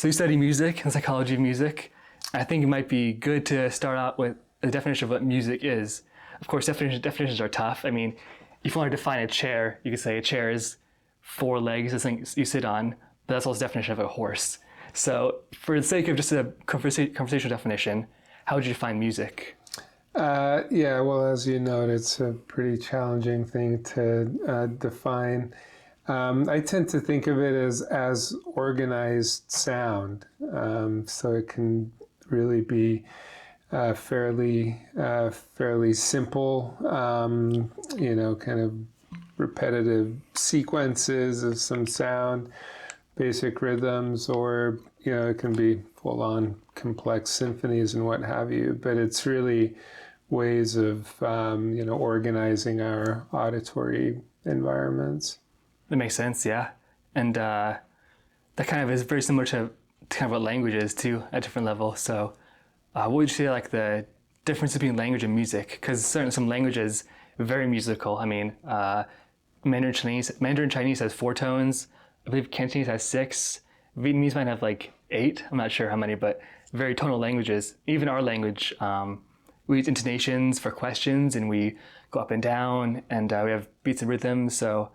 So you study music and psychology of music. I think it might be good to start out with a definition of what music is. Of course, definitions are tough. I mean, if you want to define a chair, you could say a chair is four legs, the thing you sit on, but that's also the definition of a horse. So for the sake of just a conversational definition, how would you define music? Yeah, well, as you note, it's a pretty challenging thing to define. I tend to think of it as organized sound. So it can really be fairly simple, kind of repetitive sequences of some sound, basic rhythms, or, it can be full-on complex symphonies and what have you. But it's really ways of, organizing our auditory environments. That makes sense, yeah. And that kind of is very similar to kind of what language is too, at different levels. So what would you say like the difference between language and music? Because some languages are very musical. I mean, Mandarin Chinese has 4 tones. I believe Cantonese has 6. Vietnamese might have like 8. I'm not sure how many, but very tonal languages. Even our language, we use intonations for questions, and we go up and down, and we have beats and rhythms. So,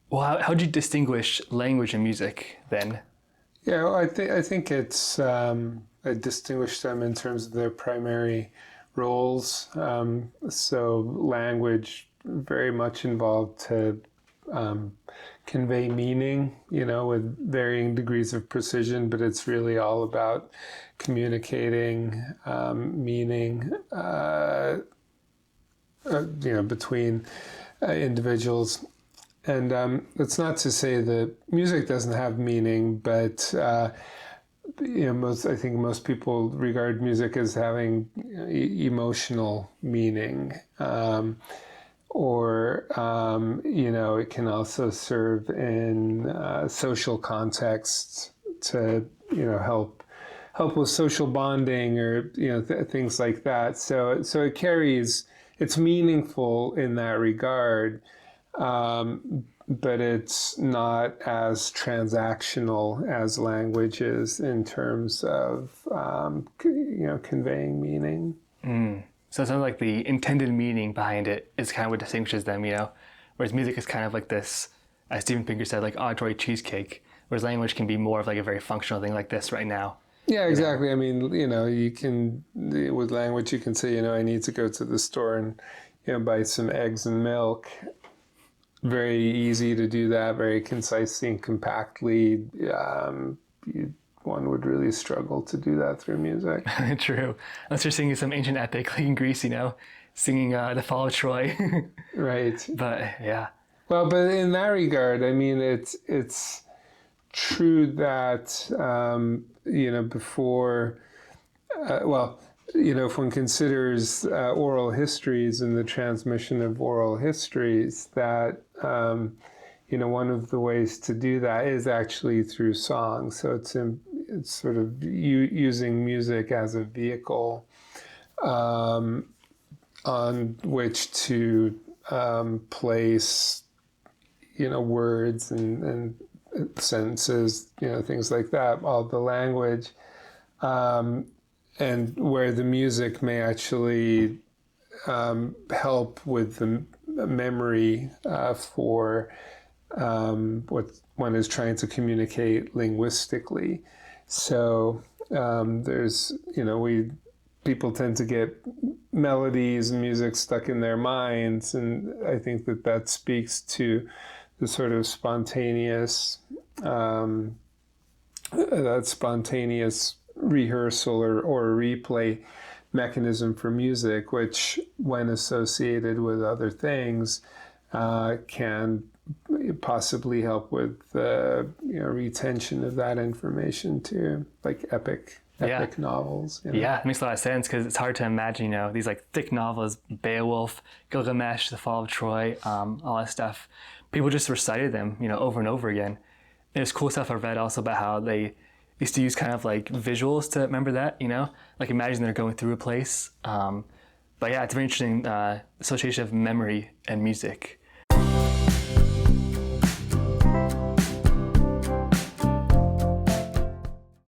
well, how do you distinguish language and music then? Yeah, well, I think it's I distinguish them in terms of their primary roles. So language very much involved to convey meaning, with varying degrees of precision, but it's really all about communicating meaning, between individuals. And it's not to say that music doesn't have meaning, but I think most people regard music as having emotional meaning, or it can also serve in social contexts to help with social bonding, or things like that. So it's meaningful in that regard. But it's not as transactional as language is in terms of, conveying meaning. So it sounds like the intended meaning behind it is kind of what distinguishes them, whereas music is kind of like this, as Steven Pinker said, like auditory cheesecake, whereas language can be more of like a very functional thing like this right now. Yeah, exactly. I mean, you can, with language, you can say, I need to go to the store and, buy some eggs and milk. Very easy to do that, very concisely and compactly. One would really struggle to do that through music. True. Unless you're singing some ancient epic like in Greece, singing the Fall of Troy. Right. But yeah. Well, but in that regard, I mean, it's true that, before, if one considers oral histories and the transmission of oral histories, that, one of the ways to do that is actually through song. So it's sort of using music as a vehicle on which to place, words and sentences, things like that, all the language. And where the music may actually help with the memory for what one is trying to communicate linguistically. So there's, people tend to get melodies and music stuck in their minds, and I think that speaks to the sort of spontaneous rehearsal or replay mechanism for music, which, when associated with other things, can possibly help with retention of that information too, like epic novels. Yeah, it makes a lot of sense, because it's hard to imagine, these like thick novels, Beowulf, Gilgamesh, The Fall of Troy, all that stuff. People just recited them, over and over again. There's cool stuff I've read also about how they used to use kind of like visuals to remember that, like imagine they're going through a place. But yeah, it's a very interesting association of memory and music.